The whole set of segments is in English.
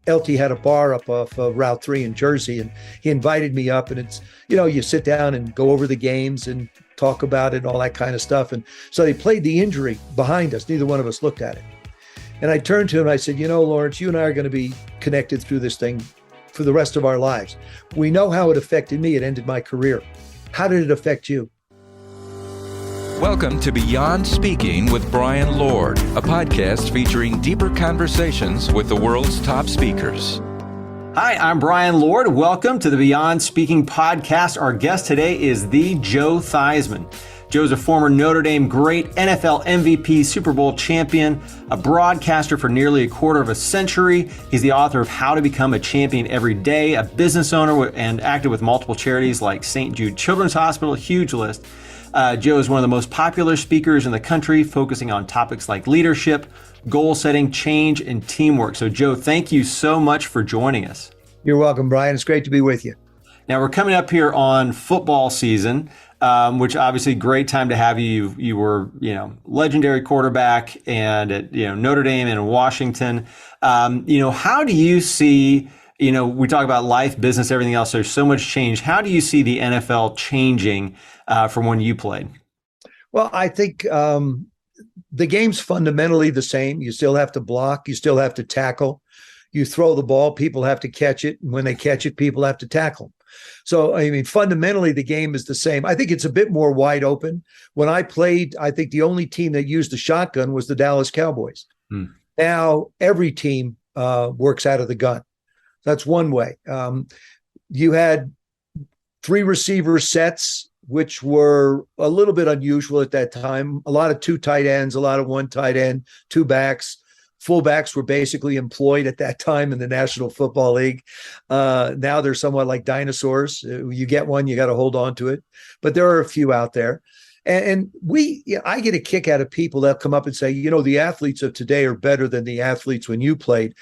LT had a bar up off Route 3 in Jersey, and he invited me up. And it's, you sit down and go over the games and talk about it and all that kind of stuff. And so they played the injury behind us. Neither one of us looked at it. And I turned to him and I said, Lawrence, you and I are going to be connected through this thing for the rest of our lives. We know how it affected me. It ended my career. How did it affect you? Welcome to Beyond Speaking with Brian Lord, a podcast featuring deeper conversations with the world's top speakers. Hi, I'm Brian Lord. Welcome to the Beyond Speaking podcast. Our guest today is the Joe Theismann. Joe's a former Notre Dame great, NFL MVP, Super Bowl champion, a broadcaster for nearly a quarter of a century. He's the author of How to Become a Champion Every Day, a business owner and active with multiple charities like St. Jude Children's Hospital, huge list. Joe is one of the most popular speakers in the country, focusing on topics like leadership, goal setting, change, and teamwork. So Joe, thank you so much for joining us. You're welcome, Brian. It's great to be with you. Now we're coming up here on football season, which obviously great time to have you. You were, legendary quarterback and at, Notre Dame and in Washington. How do you see, we talk about life, business, everything else. There's so much change. How do you see the NFL changing from when you played? Well, I think the game's fundamentally the same. You still have to block. You still have to tackle. You throw the ball, people have to catch it. And when they catch it, people have to tackle. So, fundamentally, the game is the same. I think it's a bit more wide open. When I played, I think the only team that used the shotgun was the Dallas Cowboys. Now, every team works out of the gun. That's one way. You had 3 receiver sets, which were a little bit unusual at that time. A lot of 2 tight ends, a lot of 1 tight end, 2 backs. Fullbacks were basically employed at that time in the National Football League. Now they're somewhat like dinosaurs. You get one, you got to hold on to it. But there are a few out there. And I get a kick out of people that come up and say, the athletes of today are better than the athletes when you played.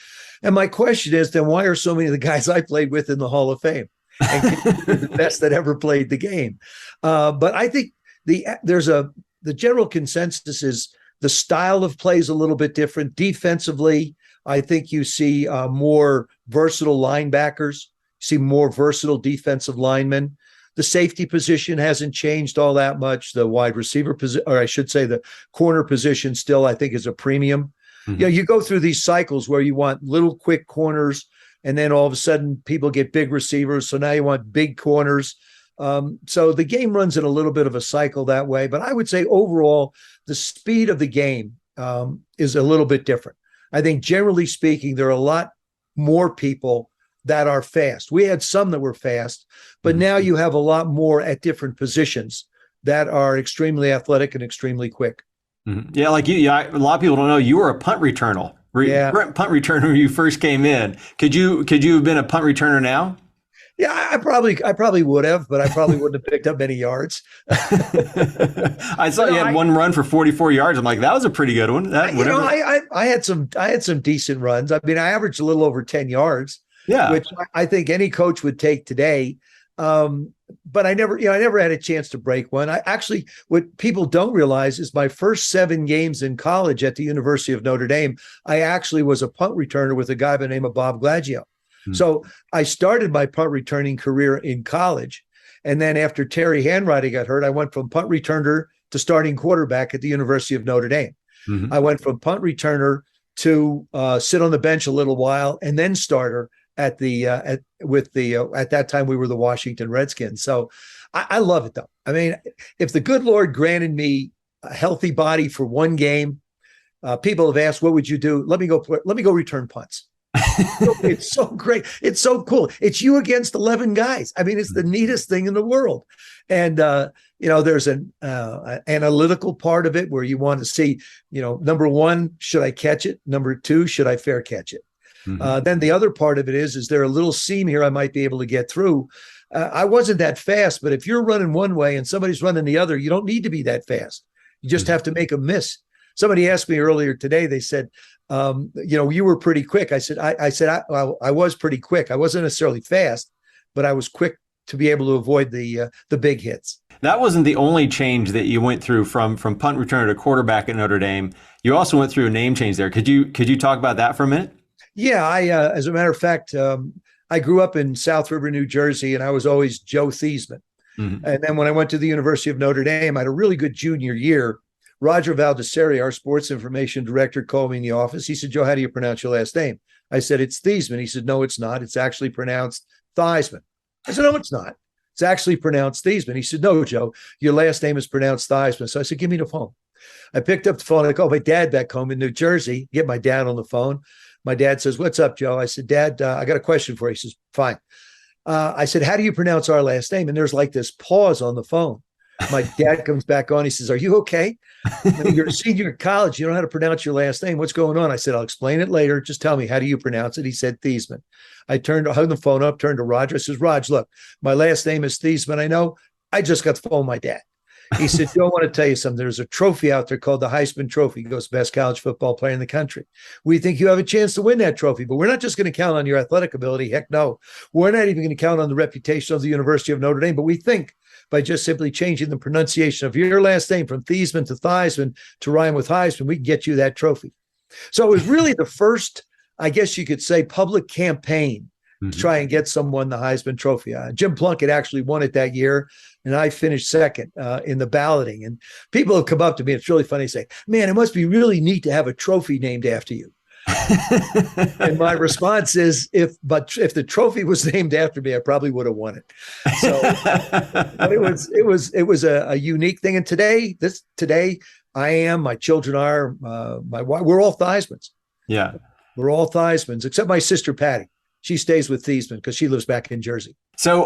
And my question is, then why are so many of the guys I played with in the Hall of Fame and the best that ever played the game? But I think the general consensus is the style of play is a little bit different. Defensively, I think you see more versatile linebackers, you see more versatile defensive linemen. The safety position hasn't changed all that much. The wide receiver position, or I should say the corner position still, I think, is a premium. Mm-hmm. You go through these cycles where you want little quick corners, and then all of a sudden people get big receivers. So now you want big corners. So the game runs in a little bit of a cycle that way. But I would say overall, the speed of the game is a little bit different. I think generally speaking, there are a lot more people that are fast. We had some that were fast, but now you have a lot more at different positions that are extremely athletic and extremely quick. Mm-hmm. Yeah, like you, a lot of people don't know you were a punt returner. Punt returner when you first came in. Could you have been a punt returner now? Yeah, I probably would have, but I probably wouldn't have picked up many yards. I saw you had one run for 44 yards. I'm like, that was a pretty good one. I had some decent runs. I averaged a little over 10 yards, which I think any coach would take today. But I never had a chance to break one. What people don't realize is my first 7 games in college at the University of Notre Dame, I actually was a punt returner with a guy by the name of Bob Gladio. So I started my punt returning career in college. And then after Terry Hanratty got hurt, I went from punt returner to starting quarterback at the University of Notre Dame. Mm-hmm. I went from punt returner to sit on the bench a little while and then starter at that time we were the Washington Redskins. So I love it though. If the good Lord granted me a healthy body for one game, people have asked, what would you do? Let me go return punts. It's so great. It's so cool. It's you against 11 guys. It's the neatest thing in the world. And, there's an analytical part of it where you want to see, number 1, should I catch it? Number 2, should I fair catch it? Mm-hmm. Then the other part of it is there a little seam here I might be able to get through? I wasn't that fast, but if you're running one way and somebody's running the other, you don't need to be that fast. You just have to make a miss. Somebody asked me earlier today, they said, you were pretty quick. I said, I was pretty quick. I wasn't necessarily fast, but I was quick to be able to avoid the big hits. That wasn't the only change that you went through from punt returner to quarterback at Notre Dame. You also went through a name change there. Could you talk about that for a minute? Yeah, as a matter of fact, I grew up in South River, New Jersey, and I was always Joe Theismann. Mhm. And then when I went to the University of Notre Dame, I had a really good junior year. Roger Valdesari, our sports information director, called me in the office. He said, "Joe, how do you pronounce your last name?" I said, "It's Theismann." He said, "No, it's not. It's actually pronounced Theismann." I said, "No, it's not. It's actually pronounced Theismann." He said, "No, Joe, your last name is pronounced Theismann." So I said, "Give me the phone." I picked up the phone. I called my dad back home in New Jersey, get my dad on the phone. My dad says, "What's up, Joe?" I said, "Dad, I got a question for you." He says, "Fine." I said, "How do you pronounce our last name?" And there's like this pause on the phone. My dad comes back on. He says, "Are you okay? I mean, you're a senior in college. You don't know how to pronounce your last name. What's going on?" I said, "I'll explain it later. Just tell me, how do you pronounce it?" He said, "Theismann." Hung the phone up, turned to Roger. I says, "Raj, look, my last name is Theismann. I know. I just got the phone with my dad." He said, "Joe, I want to tell you something. There's a trophy out there called the Heisman Trophy. He goes, best college football player in the country. We think you have a chance to win that trophy, but we're not just going to count on your athletic ability. Heck no. We're not even going to count on the reputation of the University of Notre Dame, but we think by just simply changing the pronunciation of your last name from Theismann to Theismann to rhyme with Heisman, we can get you that trophy." So it was really the first, I guess you could say, public campaign to try and get someone the Heisman Trophy. Jim Plunkett actually won it that year, and I finished second in the balloting. And people have come up to me. It's really funny to say, "Man, it must be really neat to have a trophy named after you." And my response is, if the trophy was named after me, I probably would have won it. So, but it was a unique thing. And today, my children are, my wife, we're all Theismanns. Yeah. We're all Theismanns, except my sister Patty. She stays with Theismann because she lives back in Jersey. So,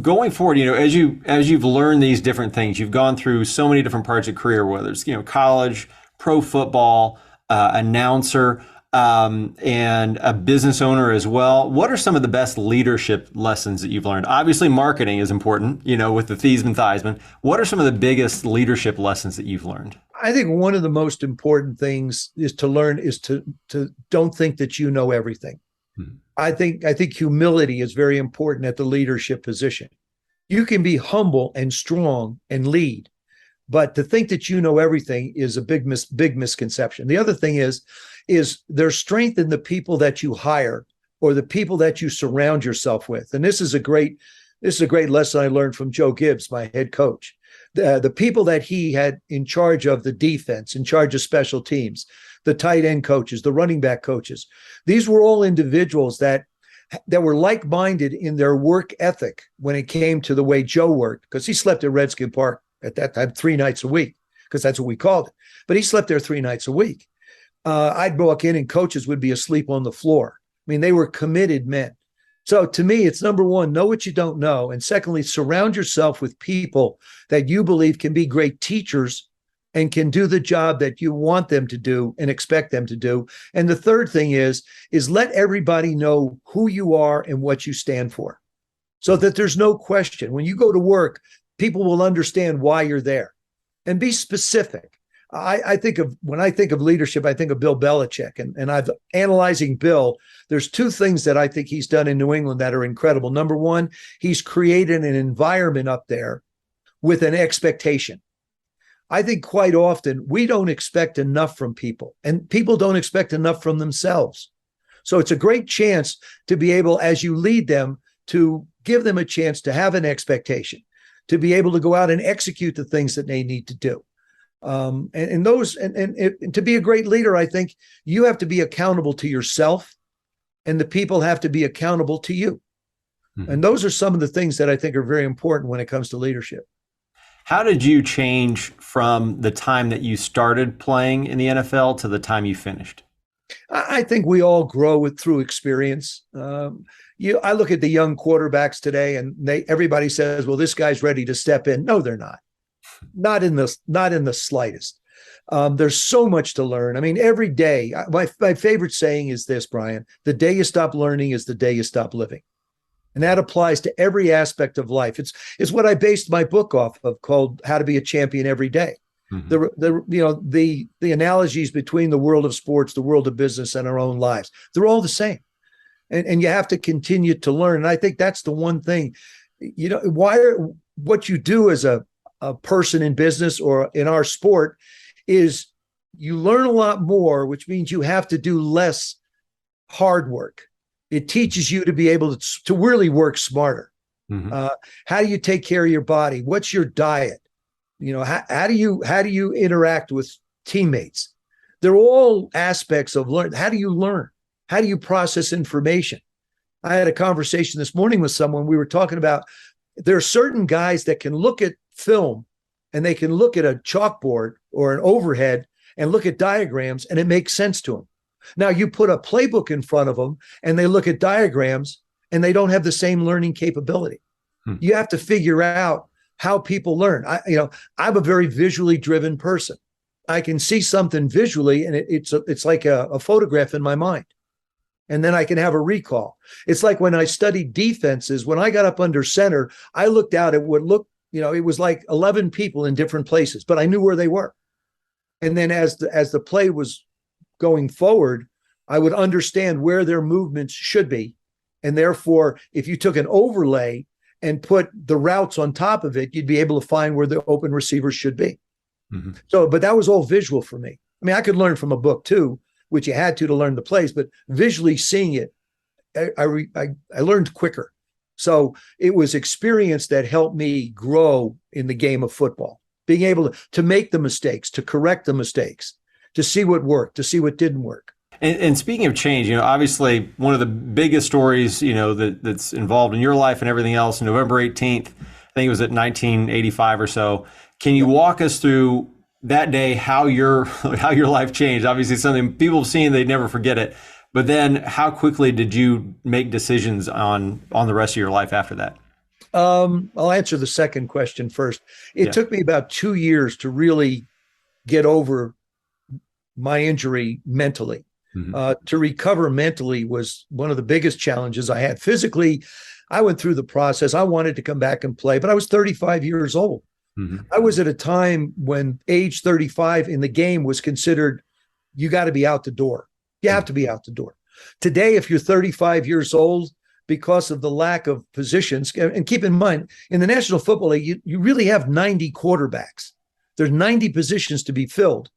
going forward, as you've learned these different things, you've gone through so many different parts of career, whether it's, college, pro football, announcer, and a business owner as well. What are some of the best leadership lessons that you've learned? Obviously, marketing is important, with the Theismann. What are some of the biggest leadership lessons that you've learned? I think one of the most important things is to learn is to don't think that you know everything. I think humility is very important at the leadership position. You can be humble and strong and lead, but to think that you know everything is a big misconception. The other thing is there's strength in the people that you hire or the people that you surround yourself with. And this is a great lesson I learned from Joe Gibbs, my head coach. The people that he had in charge of the defense, in charge of special teams, the tight end coaches, the running back coaches. These were all individuals that were like-minded in their work ethic when it came to the way Joe worked, because he slept at Redskin Park at that time 3 nights a week, because that's what we called it. But he slept there 3 nights a week. I'd walk in and coaches would be asleep on the floor. I mean, they were committed men. So to me, it's number one, know what you don't know. And secondly, surround yourself with people that you believe can be great teachers and can do the job that you want them to do and expect them to do. And the third thing is let everybody know who you are and what you stand for, so that there's no question. When you go to work, people will understand why you're there. And be specific. When I think of leadership, I think of Bill Belichick. And I've analyzing Bill, there's 2 things that I think he's done in New England that are incredible. Number one, he's created an environment up there with an expectation. I think quite often we don't expect enough from people, and people don't expect enough from themselves. So it's a great chance to be able, as you lead them, to give them a chance to have an expectation, to be able to go out and execute the things that they need to do. And to be a great leader, I think you have to be accountable to yourself, and the people have to be accountable to you. Mm-hmm. And those are some of the things that I think are very important when it comes to leadership. How did you change from the time that you started playing in the NFL to the time you finished? I think we all grow through experience. I look at the young quarterbacks today, and everybody says, "Well, this guy's ready to step in." No, they're not. Not in the slightest. There's so much to learn. I mean, every day. My favorite saying is this, Brian: the day you stop learning is the day you stop living. And that applies to every aspect of life. It's what I based my book off of, called How to Be a Champion Every Day. Mm-hmm. The analogies between the world of sports, the world of business, and our own lives, they're all the same. And you have to continue to learn. And I think that's the one thing, what you do as a person in business or in our sport is you learn a lot more, which means you have to do less hard work. It teaches you to be able to really work smarter. Mm-hmm. How do you take care of your body? What's your diet? How do you interact with teammates? They're all aspects of learn. How do you learn? How do you process information? I had a conversation this morning with someone. We were talking about there are certain guys that can look at film and they can look at a chalkboard or an overhead and look at diagrams and it makes sense to them. Now you put a playbook in front of them and they look at diagrams and they don't have the same learning capability. You have to figure out how people learn. I'm a very visually driven person. I can see something visually and it's like a photograph in my mind. And then I can have a recall. It's like when I studied defenses, when I got up under center, I looked out at what looked, it was like 11 people in different places, but I knew where they were. And then as the play was going forward, I would understand where their movements should be. And therefore, if you took an overlay and put the routes on top of it, you'd be able to find where the open receivers should be. Mm-hmm. So, but that was all visual for me. I mean, I could learn from a book too, which you had to learn the plays, but visually seeing it, I learned quicker. So it was experience that helped me grow in the game of football, being able to make the mistakes, to correct the mistakes, to see what worked, to see what didn't work. And speaking of change, obviously one of the biggest stories, that's involved in your life and everything else, November 18th, I think it was at 1985 or so. Can you walk us through that day, how your life changed? Obviously something people have seen, they'd never forget it. But then how quickly did you make decisions on the rest of your life after that? I'll answer the second question first. It took me about 2 years to really get over my injury mentally. Mm-hmm. To recover mentally was one of the biggest challenges I had. Physically, I went through the process. I wanted to come back and play, but I was 35 years old. Mm-hmm. I was at a time when age 35 in the game was considered, you got to be out the door. You have to be out the door. Today, if you're 35 years old, because of the lack of positions, and keep in mind, in the National Football League, you really have 90 quarterbacks. There's 90 positions to be filled.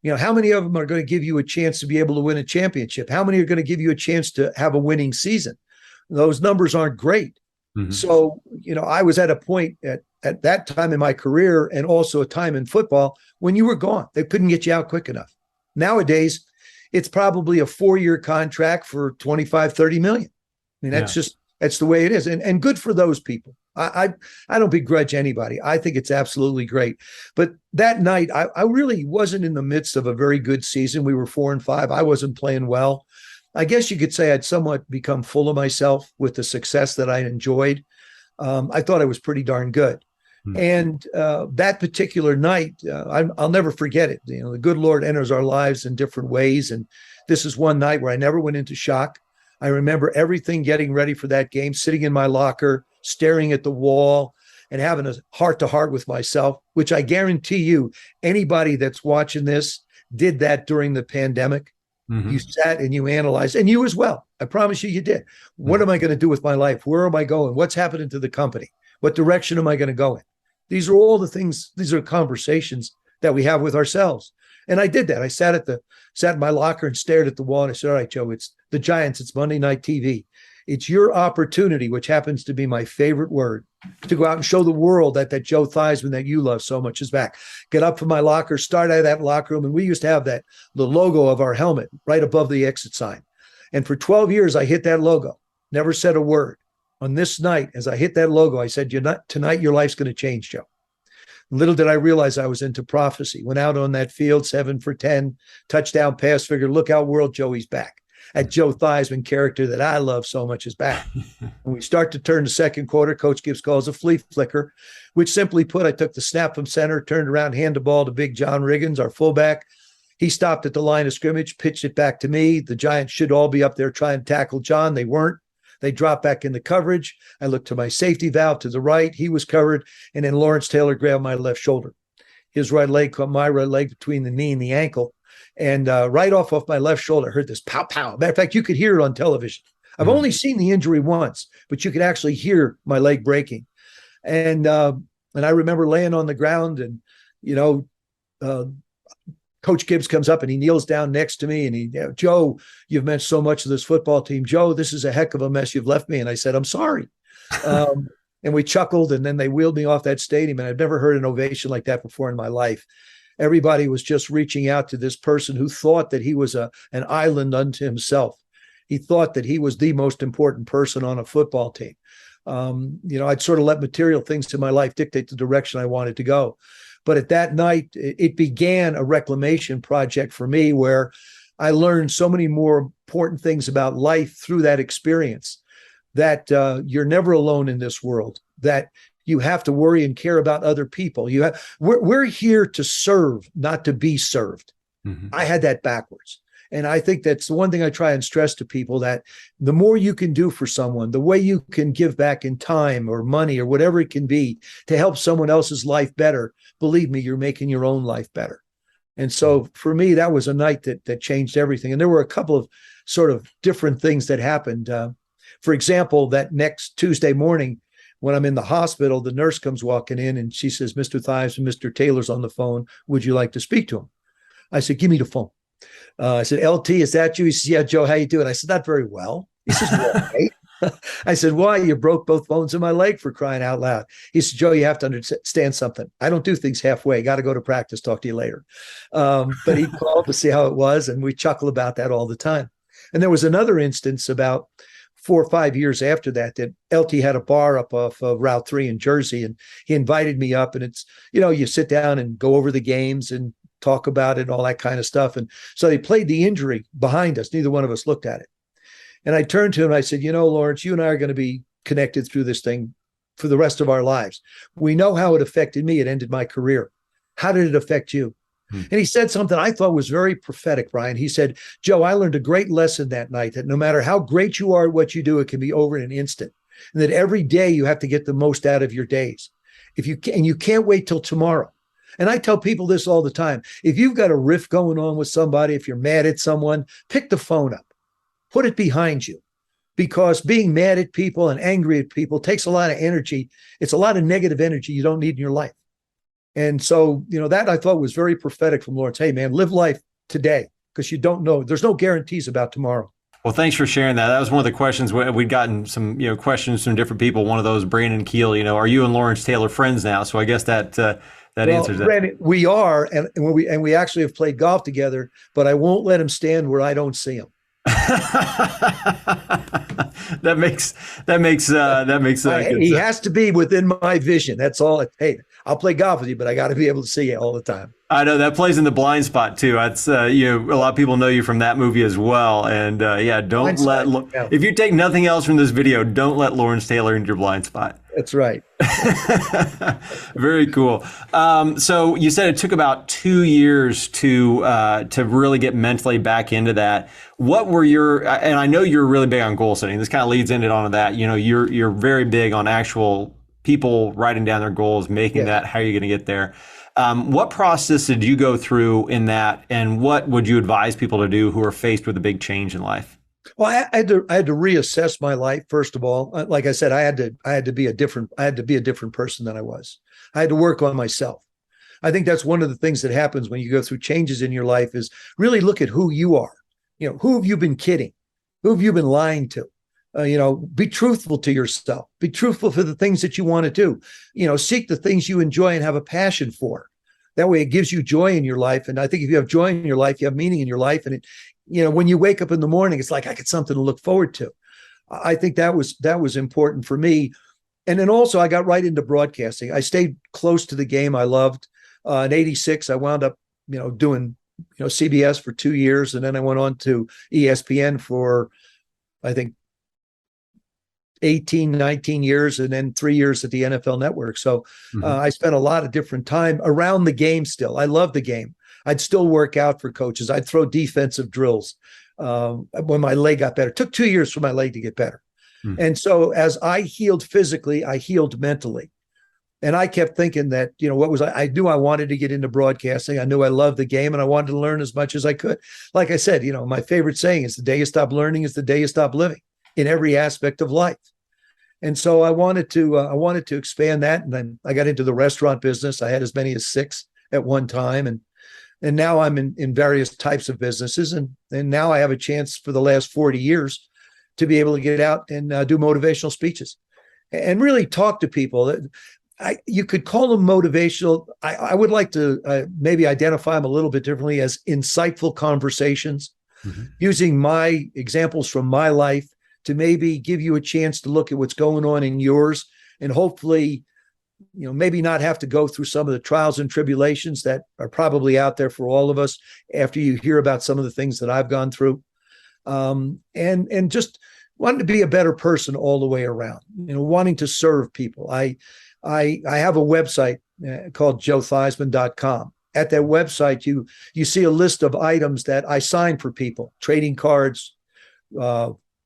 How many of them are going to give you a chance to be able to win a championship? How many are going to give you a chance to have a winning season? Those numbers aren't great. Mm-hmm. So, I was at a point at that time in my career and also a time in football when you were gone. They couldn't get you out quick enough. Nowadays, it's probably a 4-year contract for 25, 30 million. I mean, that's the way it is. And good for those people. I don't begrudge anybody. I think it's absolutely great. But that night, I really wasn't in the midst of a very good season. We were 4-5. I wasn't playing well. I guess you could say I'd somewhat become full of myself with the success that I enjoyed. I thought I was pretty darn good. Mm-hmm. And that particular night, I'll never forget it. The good Lord enters our lives in different ways. And this is one night where I never went into shock. I remember everything getting ready for that game, sitting in my locker, staring at the wall and having a heart-to-heart with myself, which I guarantee you, anybody that's watching this did that during the pandemic. Mm-hmm. You sat and you analyzed, and you as well. I promise you did. What am I going to do with my life? Where am I going? What's happening to the company? What direction am I going to go in? These are all the things, these are conversations that we have with ourselves. And I did that. I sat in my locker and stared at the wall and I said, all right, Joe, it's the Giants. It's Monday Night TV. It's your opportunity, which happens to be my favorite word, to go out and show the world that Joe Theismann that you love so much is back. Get up from my locker, start out of that locker room. And we used to have the logo of our helmet right above the exit sign. And for 12 years, I hit that logo, never said a word. On this night, as I hit that logo, I said, tonight your life's going to change, Joe. Little did I realize I was into prophecy. Went out on that field, 7 for 10, touchdown pass, figured, look out, world, Joey's back. That Joe Theismann character that I love so much is back. When we start to turn the second quarter, Coach Gibbs calls a flea flicker, which simply put, I took the snap from center, turned around, handed the ball to Big John Riggins, our fullback. He stopped at the line of scrimmage, pitched it back to me. The Giants should all be up there trying to tackle John. They weren't. They dropped back in the coverage. I looked to my safety valve to the right. He was covered. And then Lawrence Taylor grabbed my left shoulder. His right leg caught my right leg between the knee and the ankle. And right off my left shoulder, I heard this pow, pow. Matter of fact, you could hear it on television. I've only seen the injury once, but you could actually hear my leg breaking. And I remember laying on the ground and, Coach Gibbs comes up and he kneels down next to me and Joe, you've meant so much to this football team. Joe, this is a heck of a mess you've left me. And I said, I'm sorry. And we chuckled, and then they wheeled me off that stadium. And I've never heard an ovation like that before in my life. Everybody was just reaching out to this person who thought that he was an island unto himself. He thought that he was the most important person on a football team. I'd sort of let material things in my life dictate the direction I wanted to go. But at that night, it began a reclamation project for me where I learned so many more important things about life through that experience, that you're never alone in this world, that you have to worry and care about other people. We're here to serve, not to be served. Mm-hmm. I had that backwards. And I think that's the one thing I try and stress to people, that the more you can do for someone, the way you can give back in time or money or whatever it can be to help someone else's life better, believe me, you're making your own life better. And so for me, that was a night that changed everything. And there were a couple of sort of different things that happened. For example, that next Tuesday morning, when I'm in the hospital, the nurse comes walking in and she says, Mr. Theismann, Mr. Taylor's on the phone. Would you like to speak to him? I said, give me the phone. I said, LT, is that you? He says, yeah, Joe, how you doing? I said, not very well. He says, why? I said, why? You broke both bones in my leg, for crying out loud. He said, Joe, you have to understand something. I don't do things halfway. Got to go to practice. Talk to you later. But he called to see how it was, and we chuckle about that all the time. And there was another instance about 4 or 5 years after that LT had a bar up off of Route 3 in Jersey, and he invited me up, and it's, you sit down and go over the games and talk about it, all that kind of stuff. And so they played the injury behind us. Neither one of us looked at it. And I turned to him and I said, Lawrence, you and I are going to be connected through this thing for the rest of our lives. We know how it affected me. It ended my career. How did it affect you? And he said something I thought was very prophetic, Brian. He said, Joe, I learned a great lesson that night, that no matter how great you are at what you do, it can be over in an instant. And that every day you have to get the most out of your days. You can't wait till tomorrow. And I tell people this all the time. If you've got a rift going on with somebody, if you're mad at someone, pick the phone up, put it behind you, because being mad at people and angry at people takes a lot of energy. It's a lot of negative energy you don't need in your life. And so, that I thought was very prophetic from Lawrence. Hey, man, live life today, because you don't know. There's no guarantees about tomorrow. Well, thanks for sharing that. That was one of the questions. We'd gotten some, questions from different people. One of those, Brandon Keel, are you and Lawrence Taylor friends now? So I guess that answers that. Brandon, we are, and we actually have played golf together, but I won't let him stand where I don't see him. That makes sense. He has to be within my vision. That's all. Hey, I'll play golf with you, but I got to be able to see you all the time. I know that plays in the blind spot too. That's a lot of people know you from that movie as well. And don't let if you take nothing else from this video, don't let Lawrence Taylor into your blind spot. That's right. Very cool. So you said it took about 2 years to really get mentally back into that. What were and I know you're really big on goal setting. This kind of leads into that. You're very big on actual people writing down their goals, making that, how are you going to get there? What process did you go through in that, and what would you advise people to do who are faced with a big change in life? Well, I had to reassess my life, first of all. Like I said, I had to be a different person than I was. I had to work on myself. I think that's one of the things that happens when you go through changes in your life, is really look at who you are. Who have you been kidding? Who have you been lying to? Be truthful to yourself. Be truthful for the things that you want to do. Seek the things you enjoy and have a passion for. That way it gives you joy in your life. And I think if you have joy in your life, you have meaning in your life. And when you wake up in the morning, it's like, I got something to look forward to. I think that was important for me. And then also I got right into broadcasting. I stayed close to the game I loved. In '86, I wound up, doing, CBS for 2 years. And then I went on to ESPN for, I think, 18, 19 years, and then 3 years at the NFL Network. So I spent a lot of different time around the game still. I love the game. I'd still work out for coaches. I'd throw defensive drills when my leg got better. It took 2 years for my leg to get better. And so as I healed physically, I healed mentally. And I kept thinking that, I knew I wanted to get into broadcasting. I knew I loved the game, and I wanted to learn as much as I could. Like I said, my favorite saying is, the day you stop learning is the day you stop living, in every aspect of life. And so I wanted to expand that. And then I got into the restaurant business. I had as many as 6 at one time. And And now I'm in various types of businesses. And now I have a chance for the last 40 years to be able to get out and do motivational speeches and really talk to people. You could call them motivational. I would like to maybe identify them a little bit differently as insightful conversations, using my examples from my life to maybe give you a chance to look at what's going on in yours, and hopefully, maybe not have to go through some of the trials and tribulations that are probably out there for all of us after you hear about some of the things that I've gone through. And just wanting to be a better person all the way around, wanting to serve people. I have a website called joetheismann.com. At that website, you see a list of items that I sign for people: trading cards,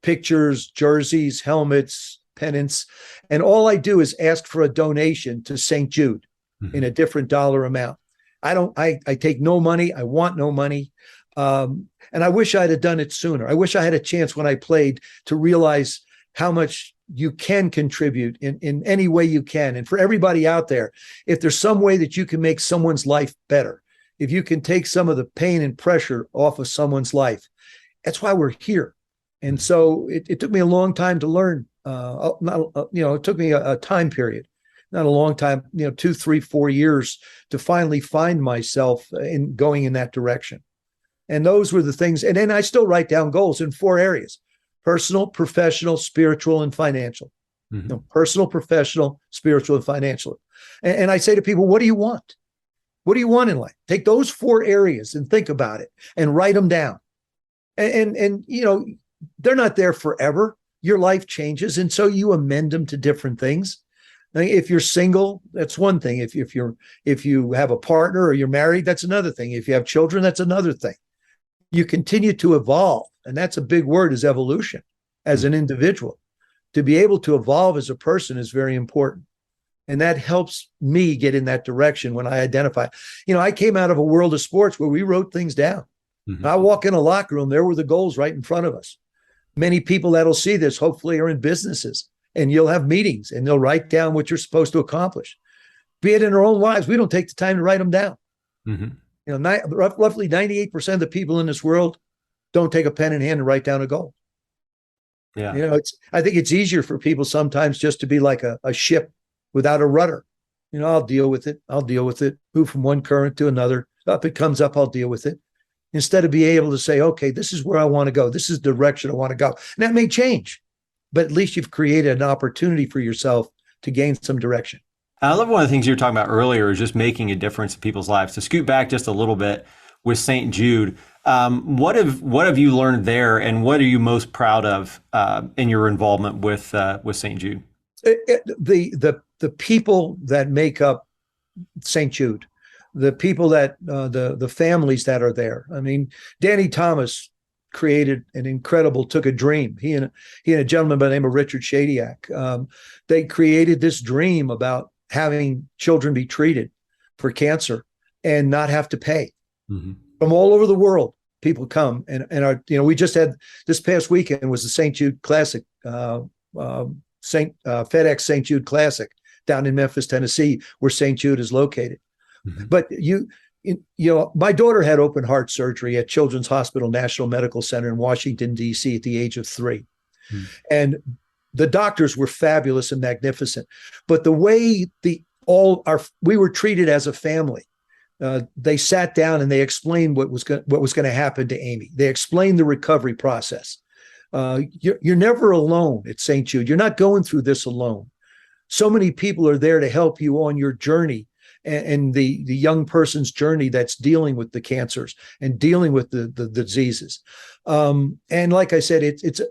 pictures, jerseys, helmets, pennants. And all I do is ask for a donation to St. Jude in a different dollar amount. I take no money. I want no money. And I wish I'd have done it sooner. I wish I had a chance when I played to realize how much you can contribute in any way you can. And for everybody out there, if there's some way that you can make someone's life better, if you can take some of the pain and pressure off of someone's life, that's why we're here. And so it took me a long time to learn. It took me a time period, not a long time, 2, 3, 4 years to finally find myself in going in that direction. And those were the things. And then I still write down goals in 4 areas: personal, professional, spiritual, and financial. Personal, professional, spiritual, and financial. And I say to people, what do you want? What do you want in life? Take those 4 areas and think about it and write them down. And they're not there forever. Your life changes. And so you amend them to different things. Now, if you're single, that's one thing. If you have a partner or you're married, that's another thing. If you have children, that's another thing. You continue to evolve. And that's a big word, is evolution as an individual. To be able to evolve as a person is very important. And that helps me get in that direction when I identify. I came out of a world of sports where we wrote things down. I walk in a locker room, there were the goals right in front of us. Many people that'll see this hopefully are in businesses, and you'll have meetings and they'll write down what you're supposed to accomplish. Be it in our own lives, we don't take the time to write them down. Roughly 98% of the people in this world don't take a pen in hand and write down a goal. Yeah. I think it's easier for people sometimes just to be like a ship without a rudder. I'll deal with it. Move from one current to another. Up it comes up, I'll deal with it. Instead of being able to say, okay, this is where I want to go. This is the direction I want to go. And that may change, but at least you've created an opportunity for yourself to gain some direction. I love one of the things you were talking about earlier is just making a difference in people's lives. To scoot back just a little bit with St. Jude, what have you learned there, and what are you most proud of in your involvement with St. Jude? The people that make up St. Jude, the people that the families that are there. I mean, Danny Thomas took a dream. He and a gentleman by the name of Richard Shadiak, they created this dream about having children be treated for cancer and not have to pay. From all over the world, people come and are, we just had this past weekend was the St. Jude Classic, FedEx St. Jude Classic down in Memphis, Tennessee, where St. Jude is located. But my daughter had open heart surgery at Children's Hospital National Medical Center in Washington, D.C. at the age of 3. And the doctors were fabulous and magnificent. But the way we were treated as a family, they sat down and they explained what was going to happen to Amy. They explained the recovery process. You're never alone at St. Jude. You're not going through this alone. So many people are there to help you on your journey and the young person's journey that's dealing with the cancers and dealing with the diseases. And like I said, it's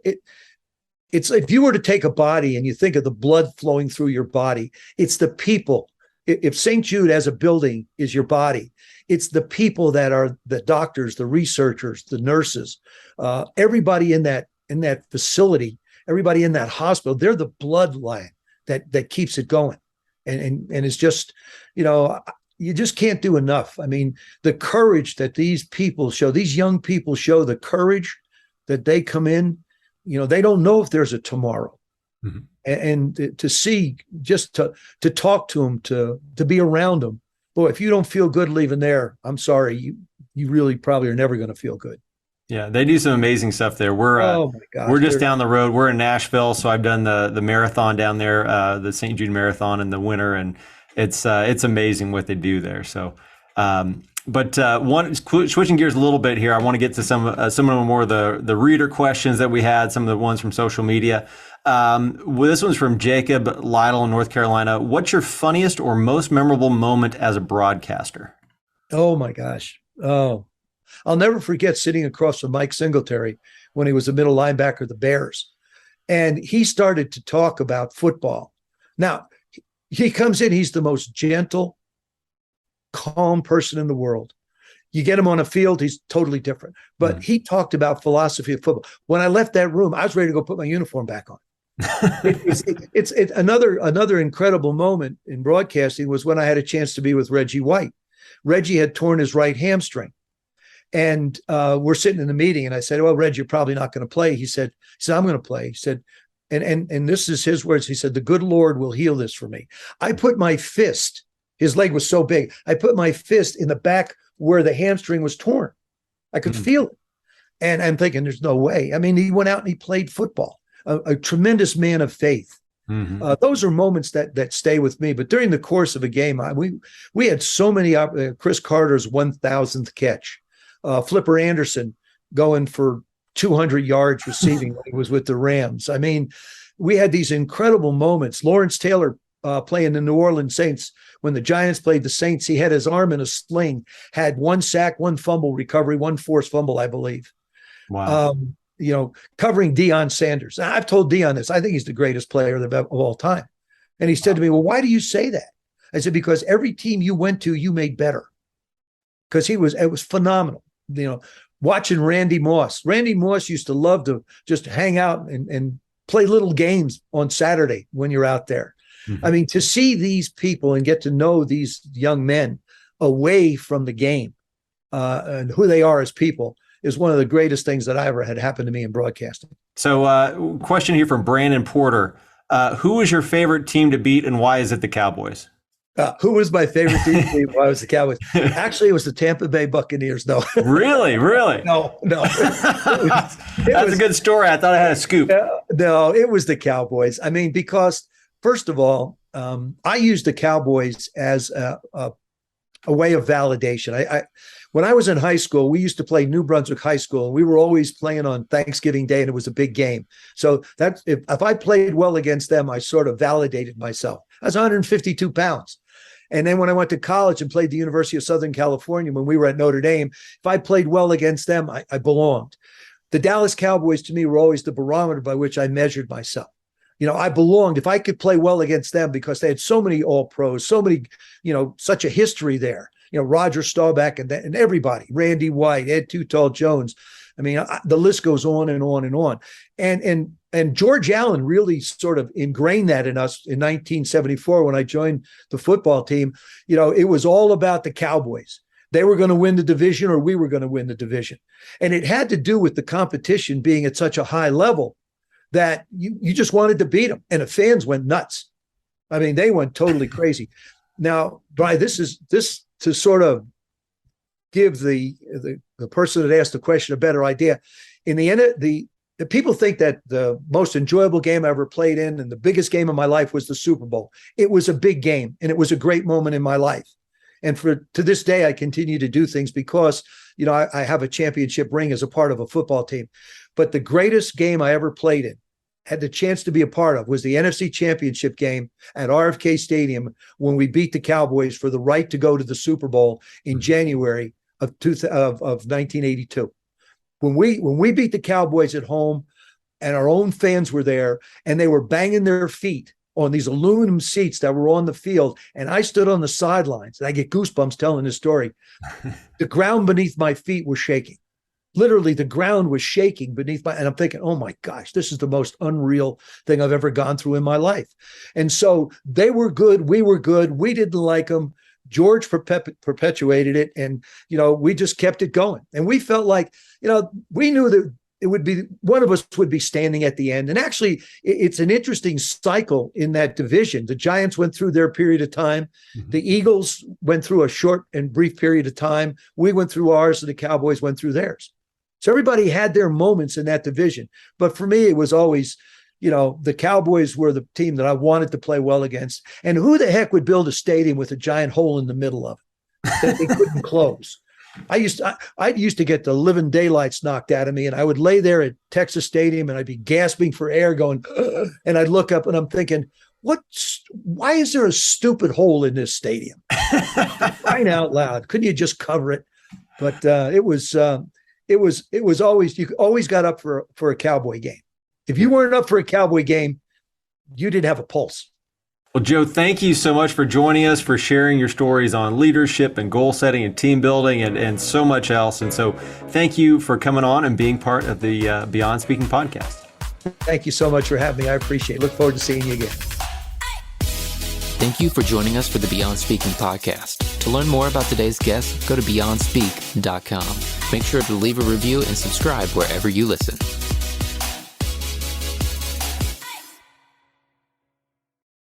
if you were to take a body and you think of the blood flowing through your body, it's the people. If St. Jude as a building is your body, it's the people that are the doctors, the researchers, the nurses, everybody in that facility, everybody in that hospital. They're the bloodline that keeps it going. And it's just, you just can't do enough. I mean, the courage that these people show, these young people show, the courage that they come in, they don't know if there's a tomorrow. And to see, just to talk to them, to be around them. Boy, if you don't feel good leaving there, I'm sorry, you really probably are never going to feel good. Yeah, they do some amazing stuff there. Oh my gosh, we're just down the road. We're in Nashville, so I've done the marathon down there, the St. Jude Marathon in the winter, and it's amazing what they do there. So, switching gears a little bit here, I want to get to some of the more of the reader questions that we had, some of the ones from social media. This one's from Jacob Lytle in North Carolina. What's your funniest or most memorable moment as a broadcaster? Oh my gosh. Oh, I'll never forget sitting across from Mike Singletary when he was a middle linebacker of the Bears. And he started to talk about football. Now, he comes in, he's the most gentle, calm person in the world. You get him on a field, he's totally different. But he talked about philosophy of football. When I left that room, I was ready to go put my uniform back on. It's another incredible moment in broadcasting was when I had a chance to be with Reggie White. Reggie had torn his right hamstring. And we're sitting in the meeting, and I said, "Well, Reg, you're probably not going to play." He said, "I'm going to play." He said, and this is his words. He said, "The good Lord will heal this for me." I put my fist. His leg was so big. I put my fist in the back where the hamstring was torn. I could feel it, and I'm thinking, "There's no way." I mean, he went out and he played football. A tremendous man of faith. Those are moments that stay with me. But during the course of a game, we had so many. Chris Carter's 1,000th catch. Flipper Anderson going for 200 yards receiving when he was with the Rams. I mean, we had these incredible moments. Lawrence Taylor playing the New Orleans Saints. When the Giants played the Saints, he had his arm in a sling, had 1 sack, 1 fumble recovery, 1 forced fumble, I believe. Wow. Covering Deion Sanders. I've told Deion this. I think he's the greatest player of all time. And he said to me, "Well, why do you say that?" I said, "Because every team you went to, you made better." Because it was phenomenal. Watching Randy Moss. Randy Moss used to love to just hang out and play little games on Saturday when you're out there. I mean, to see these people and get to know these young men away from the game and who they are as people is one of the greatest things that I ever had happen to me in broadcasting. So question here from Brandon Porter. Who was your favorite team to beat, and why is it the Cowboys? Who was my favorite team while I was the Cowboys? Actually, it was the Tampa Bay Buccaneers. No. Really? No. That's a good story. I thought I had a scoop. No, it was the Cowboys. I mean, because first of all, I used the Cowboys as a way of validation. When I was in high school, we used to play New Brunswick High School, and we were always playing on Thanksgiving Day, and it was a big game. So that if I played well against them, I sort of validated myself. I was 152 pounds. And then when I went to college and played the University of Southern California, when we were at Notre Dame, if I played well against them, I belonged. The Dallas Cowboys, to me, were always the barometer by which I measured myself. I belonged. If I could play well against them, because they had so many all-pros, so many, such a history there. Roger Staubach and everybody, Randy White, Ed Too Tall Jones. I mean, the list goes on and on and on. And George Allen really sort of ingrained that in us in 1974 when I joined the football team. It was all about the Cowboys. They were going to win the division, or we were going to win the division. And it had to do with the competition being at such a high level that you just wanted to beat them. And the fans went nuts. I mean, they went totally crazy. Now, Brian, this to sort of give the person that asked the question a better idea. In the end, the people think that the most enjoyable game I ever played in and the biggest game of my life was the Super Bowl. It was a big game, and it was a great moment in my life. And to this day, I continue to do things because, I have a championship ring as a part of a football team. But the greatest game I ever played in, had the chance to be a part of, was the NFC Championship game at RFK Stadium when we beat the Cowboys for the right to go to the Super Bowl in January of 1982. When we beat the Cowboys at home, and our own fans were there, and they were banging their feet on these aluminum seats that were on the field, and I stood on the sidelines, and I get goosebumps telling this story. The ground beneath my feet was shaking. Literally, the ground was shaking beneath and I'm thinking, oh my gosh, this is the most unreal thing I've ever gone through in my life. And so they were good. We were good. We didn't like them. George perpetuated it. And, we just kept it going. And we felt like, we knew that it would be one of us would be standing at the end. And actually, it's an interesting cycle in that division. The Giants went through their period of time. Mm-hmm. The Eagles went through a short and brief period of time. We went through ours, and the Cowboys went through theirs. So everybody had their moments in that division. But for me, it was always, the Cowboys were the team that I wanted to play well against. And who the heck would build a stadium with a giant hole in the middle of it that they couldn't close? I used to get the living daylights knocked out of me, and I would lay there at Texas Stadium, and I'd be gasping for air, going, and I'd look up, and I'm thinking, why is there a stupid hole in this stadium? Crying out loud! Couldn't you just cover it? But it was always, you always got up for a Cowboy game. If you weren't up for a Cowboy game, you didn't have a pulse. Well, Joe, thank you so much for joining us, for sharing your stories on leadership and goal setting and team building and so much else. And so thank you for coming on and being part of the Beyond Speaking podcast. Thank you so much for having me. I appreciate it. Look forward to seeing you again. Thank you for joining us for the Beyond Speaking podcast. To learn more about today's guest, go to beyondspeak.com. Make sure to leave a review and subscribe wherever you listen.